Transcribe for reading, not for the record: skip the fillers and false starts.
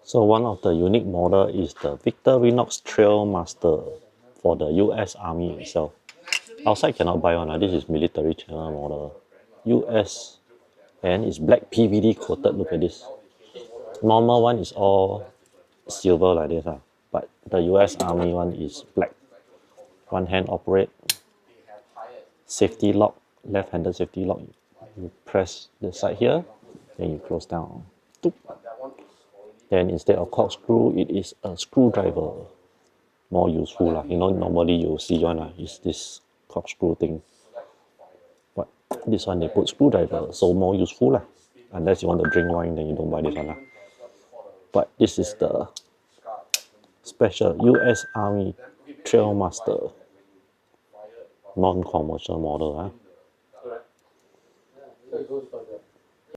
So one of the unique model is the Victorinox Trailmaster for the US Army itself. Outside cannot buy one, this is military channel model. US, and it's black PVD coated, look at this. Normal one is all silver like this, but the US Army one is black. One hand operate, safety lock, left-handed safety lock. You press the side here, then you close down. Then instead of corkscrew, it is a screwdriver. More useful lah. You know, normally you see one is this corkscrew thing. But this one they put screwdriver, so more useful lah. Unless you want to drink wine, then you don't buy this one lah. But this is the special US Army Trailmaster non-commercial model.